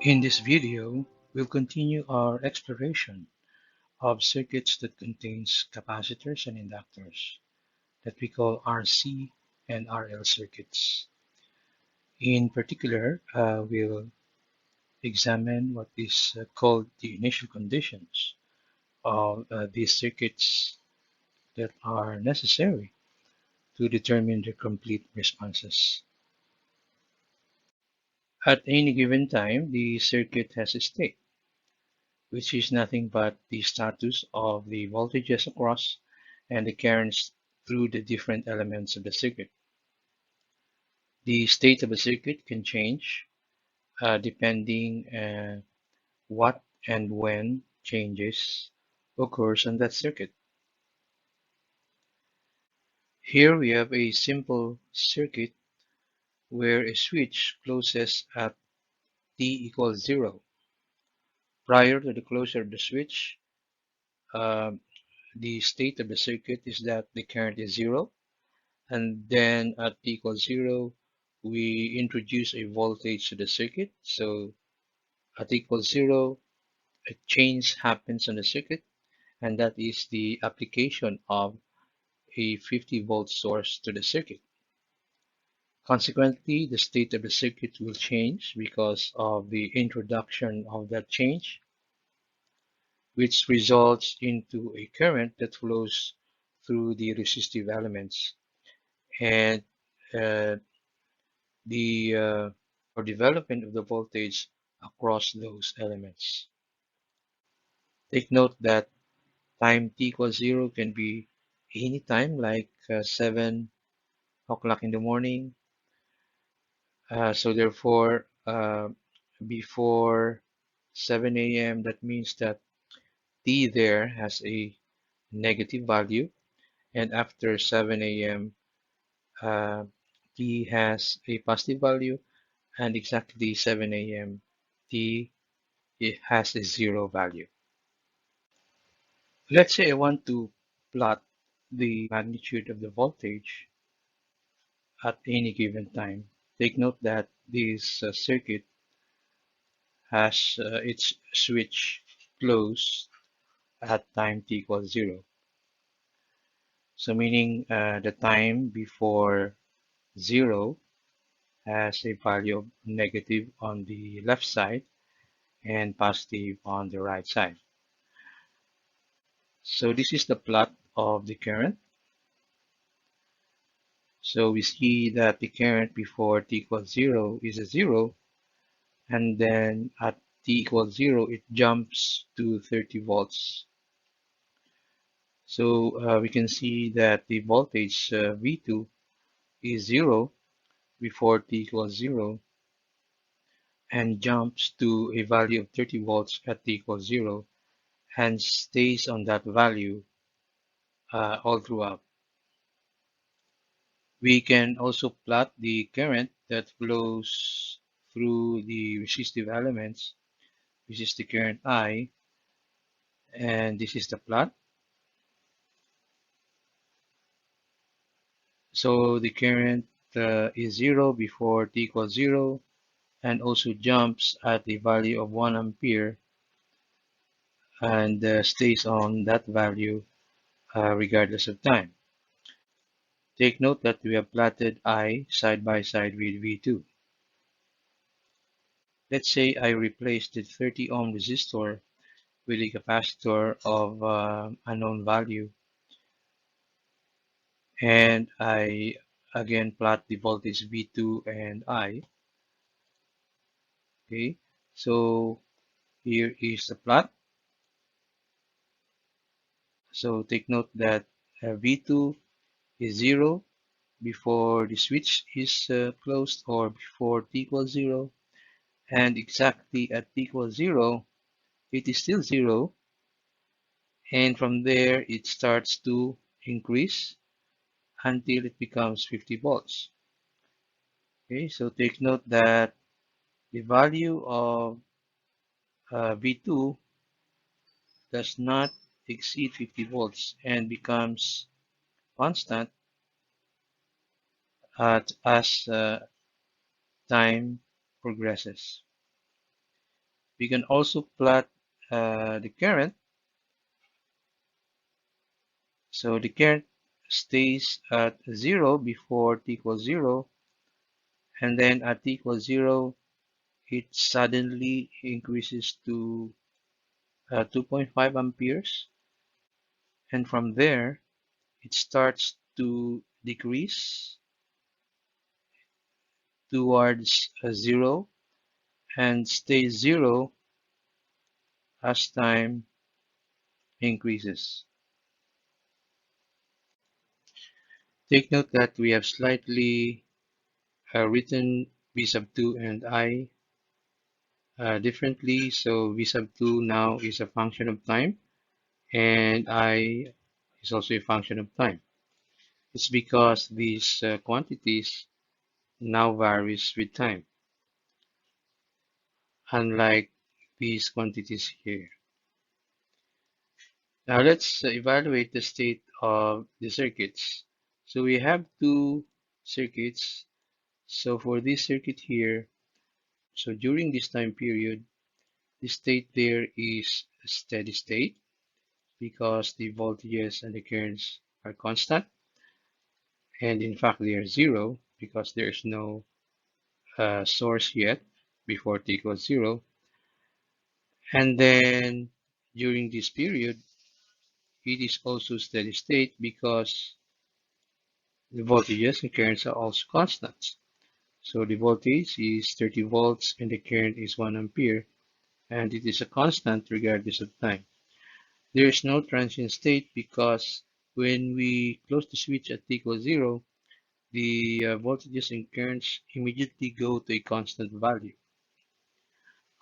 In this video, we'll continue our exploration of circuits that contains capacitors and inductors that we call RC and RL circuits. In particular, we'll examine what is called the initial conditions of these circuits that are necessary to determine their complete responses. At any given time, the circuit has a state, which is nothing but the status of the voltages across and the currents through the different elements of the circuit. The state of a circuit can change depending what and when changes occurs on that circuit. Here we have a simple circuit where a switch closes at t equals 0. Prior to the closure of the switch, uh, the state of the circuit is that the current is 0, and then at t equals 0, we introduce a voltage to the circuit. So at t equals 0, a change happens on the circuit, and that is the application of a 50-volt source to the circuit. Consequently, the state of the circuit will change because of the introduction of that change, which results into a current that flows through the resistive elements. And uh, the or development of the voltage across those elements. Take note that time t equals 0 can be any time, like 7 o'clock in the morning. So therefore, before 7 a.m., that means that t there has a negative value, and after 7 a.m., uh, t has a positive value, and exactly 7 a.m., t it has a 0 value. Let's say I want to plot the magnitude of the voltage at any given time. Take note that this circuit has its switch closed at time t equals 0. So meaning the time before 0 has a value of negative on the left side and positive on the right side. So this is the plot of the current. So we see that the current before t equals 0 is a 0, and then at t equals 0, it jumps to 30 volts. So we can see that the voltage V2 is 0 before t equals 0 and jumps to a value of 30 volts at t equals 0 and stays on that value all throughout. We can also plot the current that flows through the resistive elements, which is the current I, and this is the plot. So the current is 0 before t equals 0 and also jumps at the value of 1 ampere and stays on that value regardless of time. Take note that we have plotted I side by side with V2. Let's say I replace the 30 ohm resistor with a capacitor of unknown value, and I again plot the voltage V2 and I. Okay, so here is the plot. So take note that V2 is 0 before the switch is closed or before t equals 0, and exactly at t equals 0 it is still 0, and from there it starts to increase until it becomes 50 volts. Okay, so take note that the value of V2 does not exceed 50 volts and becomes constant as time progresses. We can also plot the current. So the current stays at 0 before t equals 0, and then at t equals 0, it suddenly increases to 2.5 amperes, and from there it starts to decrease towards 0 and stays 0 as time increases. Take note that we have slightly written v sub 2 and I differently. So v sub 2 now is a function of time, and I is also a function of time. It's because these quantities now varies with time, unlike these quantities here. Now let's evaluate the state of the circuits. So we have two circuits. So for this circuit here, so during this time period, the state there is a steady state because the voltages and the currents are constant. And in fact, they are zero because there is no source yet before t equals 0. And then during this period, it is also steady state because the voltages and currents are also constants. So the voltage is 30 volts and the current is 1 ampere, and it is a constant regardless of time. There is no transient state because when we close the switch at t equals 0, the voltages and currents immediately go to a constant value.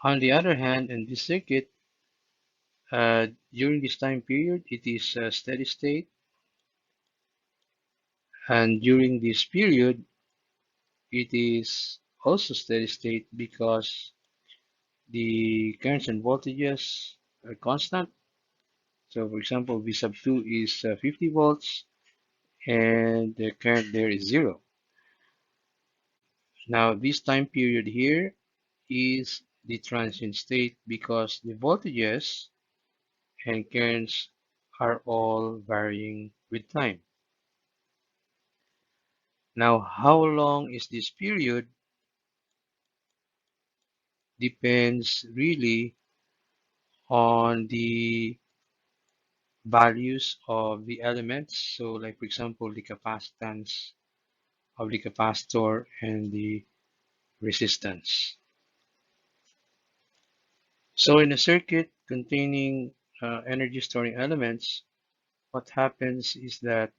On the other hand, in this circuit, during this time period, it is a steady state, and during this period, it is also steady state because the currents and voltages are constant. So, for example, V sub 2 is 50 volts, and the current there is 0. Now, this time period here is the transient state because the voltages and currents are all varying with time. Now, how long is this period depends really on the values of the elements. So, like for example, the capacitance of the capacitor and the resistance. So, in a circuit containing energy storing elements, what happens is that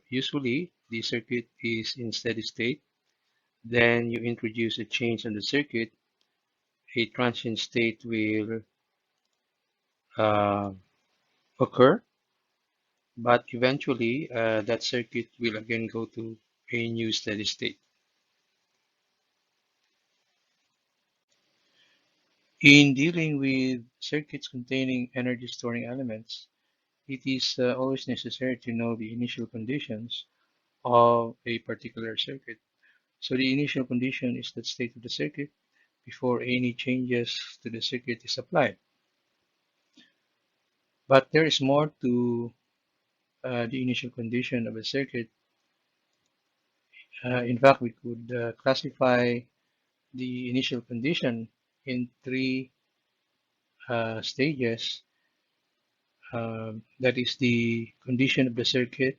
usually the circuit is in steady state. Then you introduce a change in the circuit, a transient state will uh, occur, but eventually that circuit will again go to a new steady state. In dealing with circuits containing energy storing elements, it is always necessary to know the initial conditions of a particular circuit. So the initial condition is the state of the circuit before any changes to the circuit is applied. But there is more to the initial condition of a circuit. In fact, we could classify the initial condition in three stages. That is the condition of the circuit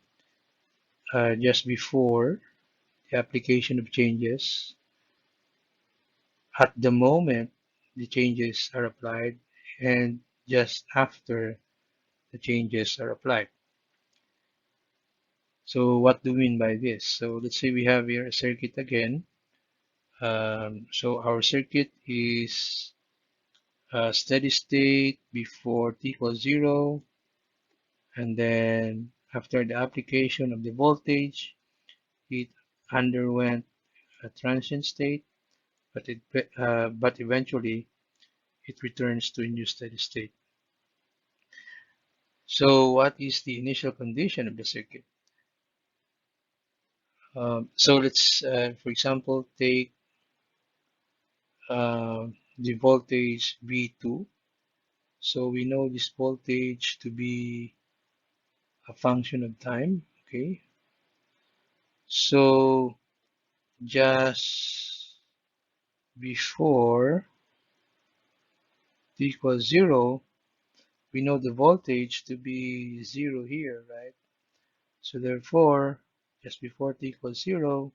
just before the application of changes, at the moment the changes are applied, and just after the changes are applied. So what do we mean by this? So let's say we have here a circuit again. So our circuit is steady state before t equals 0, and then after the application of the voltage, it underwent a transient state, but eventually it returns to a new steady state. So what is the initial condition of the circuit? So let's, for example, take the voltage V2. So we know this voltage to be a function of time. Okay. So just before t equals 0, we know the voltage to be 0 here, right? So therefore, just before t equals 0,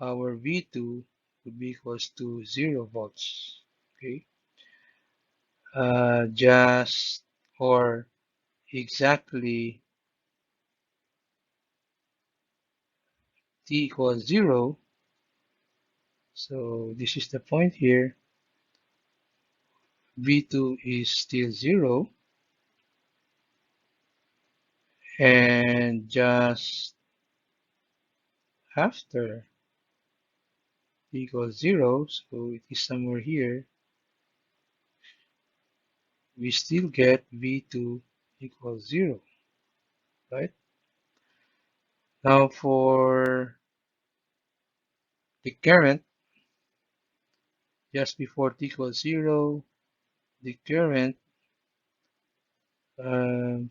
our V2 would be equals to 0 volts. Okay. Just or exactly t equals 0. So this is the point here. V2 is still 0. And just after t equals 0, so it is somewhere here, we still get V2 equals 0, right? Now for the current, just before t equals 0, the current um,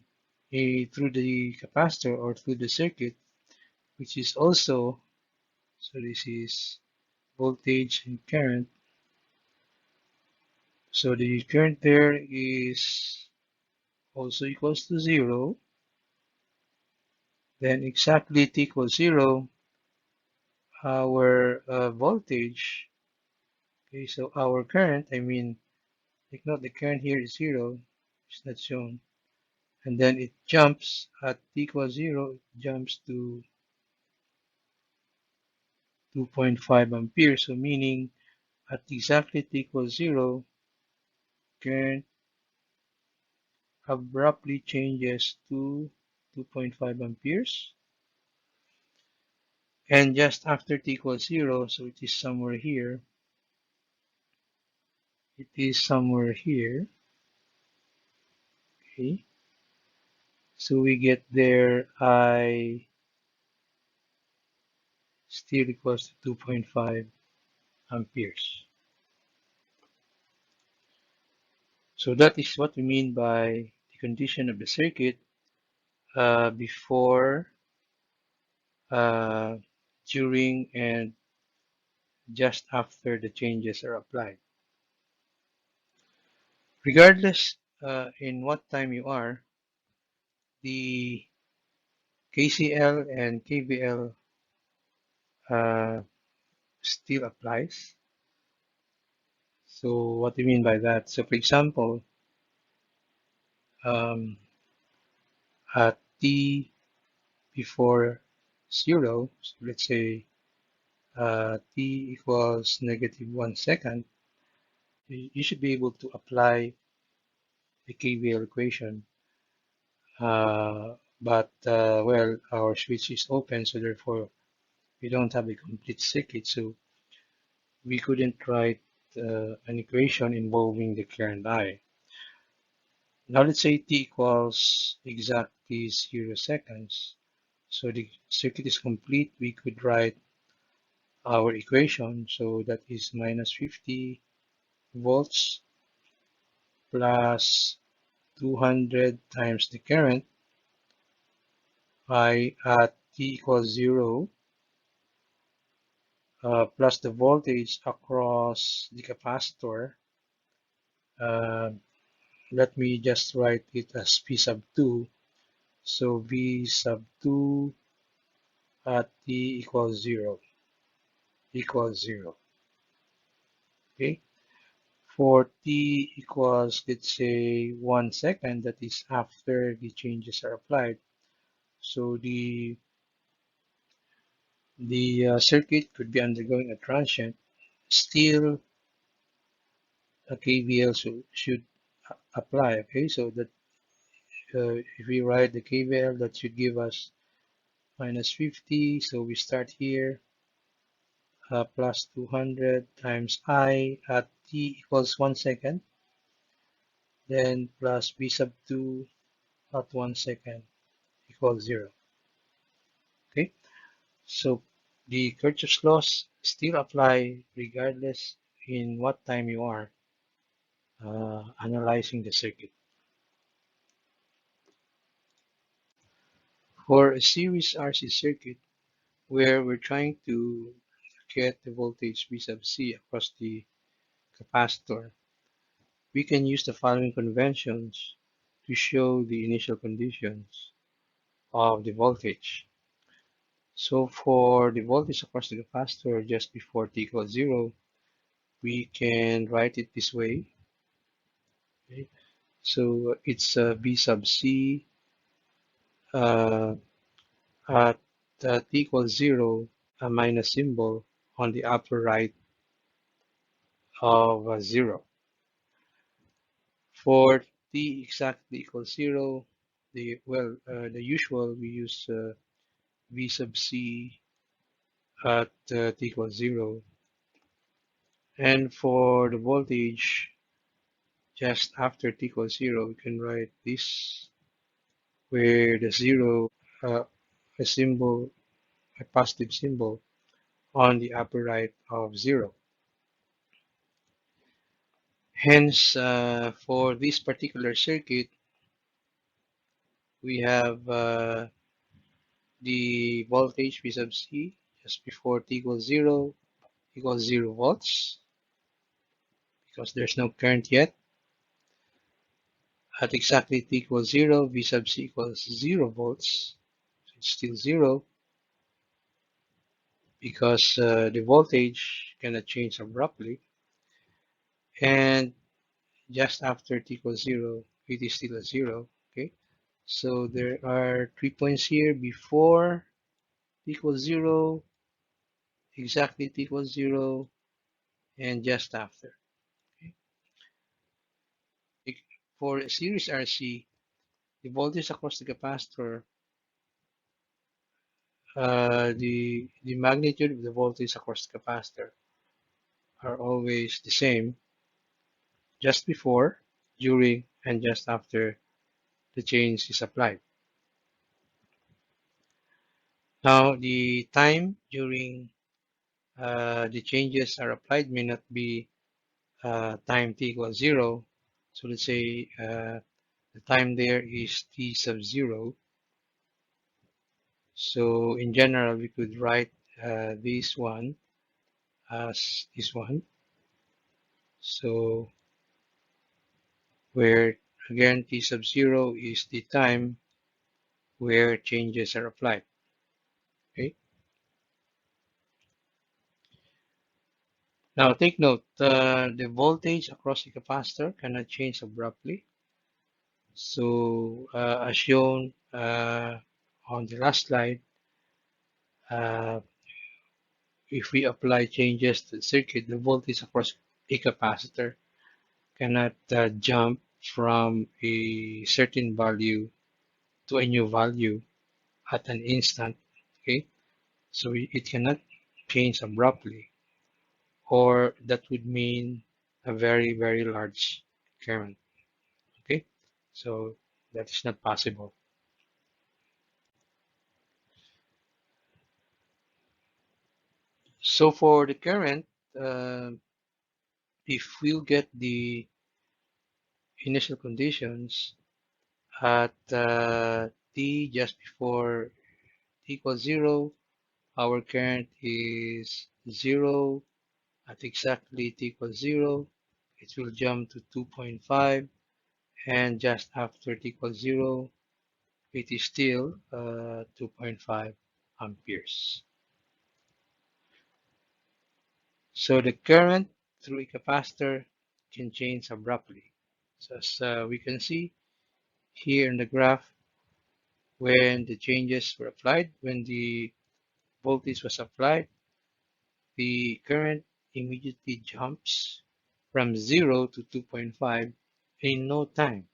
through the capacitor or through the circuit, which is also, so this is voltage and current. So the current there is also equals to 0. Then exactly t equals 0, our voltage, okay, so our current, I mean, take note the current here is 0, it's not shown. And then it jumps at t equals 0, it jumps to 2.5 amperes. So meaning at exactly t equals 0, current abruptly changes to 2.5 amperes. And just after t equals 0, so it is somewhere here. It is somewhere here. Okay. So we get there I still equals to 2.5 amperes. So that is what we mean by the condition of the circuit before, uh, during, and just after the changes are applied. Regardless in what time you are, the KCL and KVL uh, still applies. So what do you mean by that? So for example, um, at t before 0, so let's say t equals negative 1 second, you should be able to apply the KVL equation. Well, our switch is open, so therefore we don't have a complete circuit, so we couldn't write an equation involving the current I. Now let's say t equals exactly 0 seconds. So the circuit is complete. We could write our equation. So that is minus 50 volts plus 200 times the current I at t equals 0 plus the voltage across the capacitor. Uh, Let me just write it as V sub 2. So V sub 2 at t equals 0. Okay. For t equals, let's say, 1 second, that is after the changes are applied. So the circuit could be undergoing a transient. Still, a KVL should apply. Okay, so that if we write the KVL, that should give us minus 50. So we start here, plus 200 times I at t equals 1 second, then plus v sub 2 at 1 second equals 0. Okay, so the Kirchhoff's laws still apply regardless in what time you are analyzing the circuit. For a series RC circuit where we're trying to get the voltage V sub C across the capacitor, we can use the following conventions to show the initial conditions of the voltage. So for the voltage across the capacitor just before t equals 0, we can write it this way. Okay? So it's V sub C uh, at t equals 0, a minus symbol on the upper right of 0. For t exactly equals 0, the usual we use V sub C at t equals 0. And for the voltage just after t equals 0, we can write this where the 0, uh, a symbol, a positive symbol on the upper right of 0. Hence, for this particular circuit, we have the voltage V sub C just before t equals 0 equals 0 volts because there's no current yet. At exactly t equals 0, V sub C equals 0 volts. So it's still 0 because the voltage cannot change abruptly. And just after t equals 0, it is still a 0. Okay, so there are 3 points here before t equals 0, exactly t equals 0, and just after. Okay. For series RC, the voltage across the capacitor, the magnitude of the voltage across the capacitor are always the same just before, during, and just after the change is applied. Now, the time during the changes are applied may not be time t equals 0. So let's say the time there is t sub 0. So in general, we could write this one as this one. So where again t sub 0 is the time where changes are applied. Okay. Now take note, the voltage across the capacitor cannot change abruptly. So as shown on the last slide, uh, if we apply changes to the circuit, the voltage across a capacitor cannot jump from a certain value to a new value at an instant. Okay, so it cannot change abruptly, or that would mean a very, very large current. Okay, so that is not possible. So for the current, uh, if we'll get the initial conditions at t just before t equals 0, our current is 0. At exactly t equals 0, it will jump to 2.5, and just after t equals 0, it is still 2.5 amperes. So the current through a capacitor can change abruptly. So as we can see here in the graph, when the changes were applied, when the voltage was applied, the current immediately jumps from 0 to 2.5 in no time.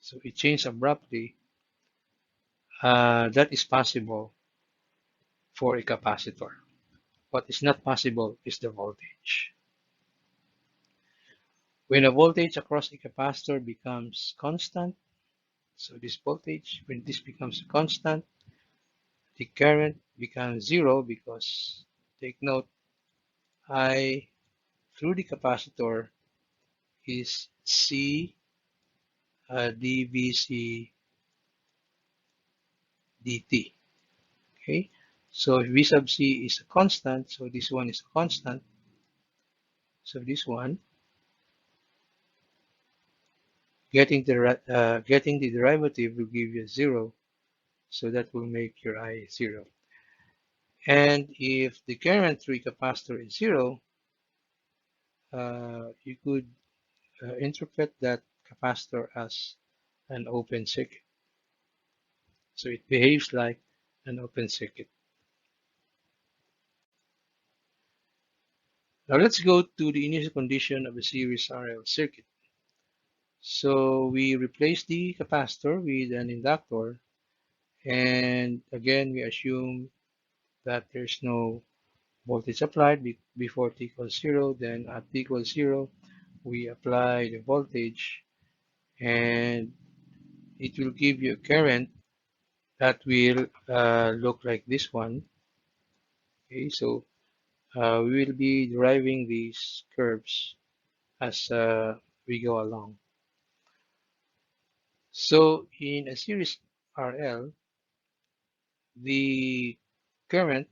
So it changed abruptly. That is possible for a capacitor. What is not possible is the voltage. When a voltage across a capacitor becomes constant, so this voltage, when this becomes constant, the current becomes 0 because, take note, I through the capacitor is C dVc dt. Okay, so if V sub C is a constant, so this one is a constant. So this one, getting the derivative will give you 0. So that will make your I 0. And if the current through a capacitor is 0, you could interpret that capacitor as an open circuit. So it behaves like an open circuit. Now let's go to the initial condition of a series RL circuit. So we replace the capacitor with an inductor, and again we assume that there's no voltage applied before t equals 0. Then at t equals 0, we apply the voltage, and it will give you a current that will look like this one. Okay, so we will be deriving these curves as we go along. So in a series RL, the current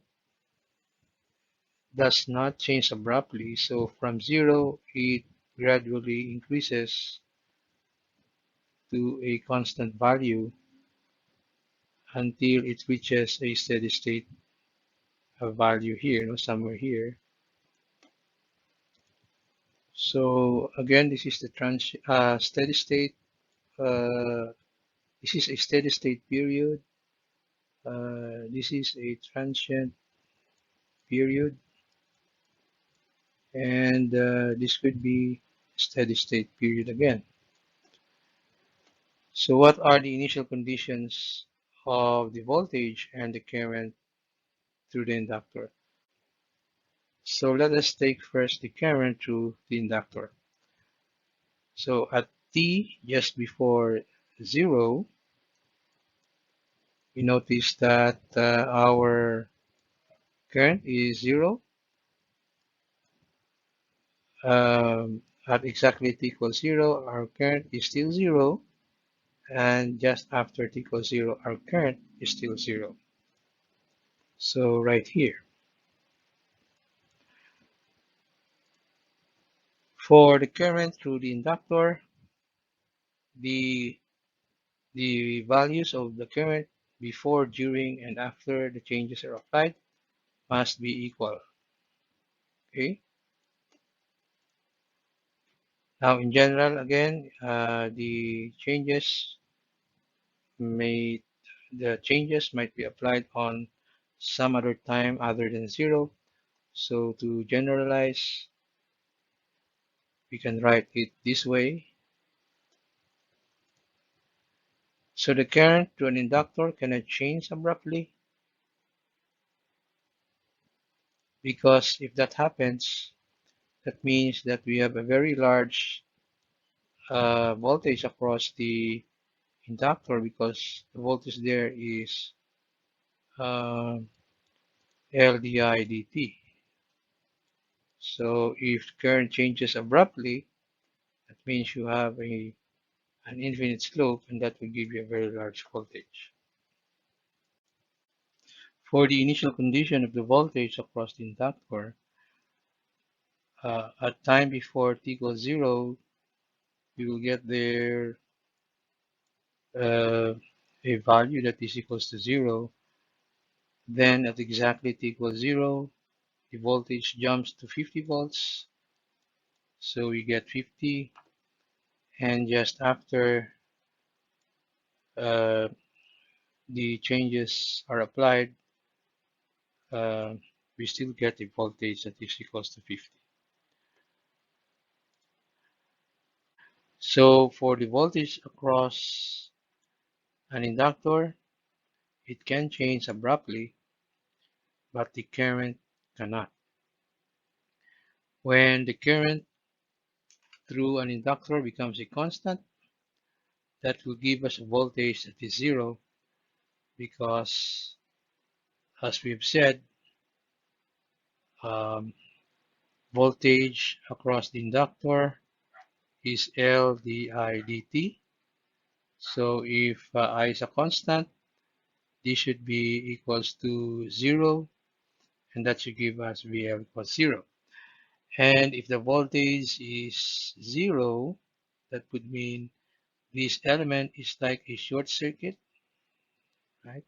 does not change abruptly. So from 0, it gradually increases to a constant value until it reaches a steady state value here, somewhere here. So again, this is the steady state. This is a steady state period. This is a transient period, and this could be steady state period again. So what are the initial conditions of the voltage and the current through the inductor? So let us take first the current through the inductor. So at t just before 0, we notice that our current is 0. At exactly t equals 0, our current is still 0. And just after t equals 0, our current is still 0. So right here. For the current through the inductor, the values of the current before, during, and after the changes are applied must be equal. Okay. Now, in general, again, the changes might be applied on some other time other than 0. So to generalize, we can write it this way. So the current to an inductor cannot change abruptly, because if that happens, that means that we have a very large voltage across the inductor, because the voltage there is LDI dt. So if current changes abruptly, that means you have an infinite slope, and that will give you a very large voltage. For the initial condition of the voltage across the inductor, at time before t equals 0, you will get there a value that is equals to 0. Then at exactly t equals 0, the voltage jumps to 50 volts. So we get 50. And just after uh, the changes are applied, uh, we still get a voltage that is equals to 50. So for the voltage across an inductor, it can change abruptly, but the current cannot. When the current through an inductor becomes a constant, that will give us a voltage that is 0, because, as we've said, um, Voltage across the inductor is L di dt. So if I is a constant, this should be equals to 0, and that should give us VL equals 0. And if the voltage is 0, that would mean this element is like a short circuit, right?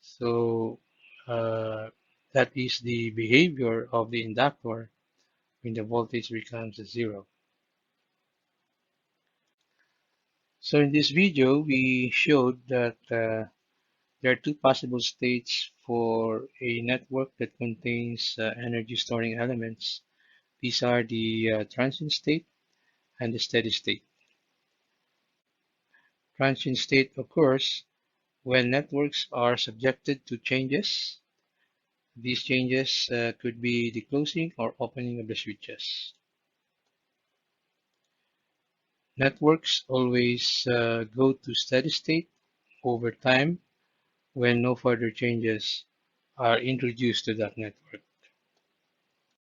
So that is the behavior of the inductor when the voltage becomes 0. So in this video, we showed that there are two possible states for a network that contains energy storing elements. These are the transient state and the steady state. Transient state occurs when networks are subjected to changes. These changes could be the closing or opening of the switches. Networks always go to steady state over time when no further changes are introduced to that network.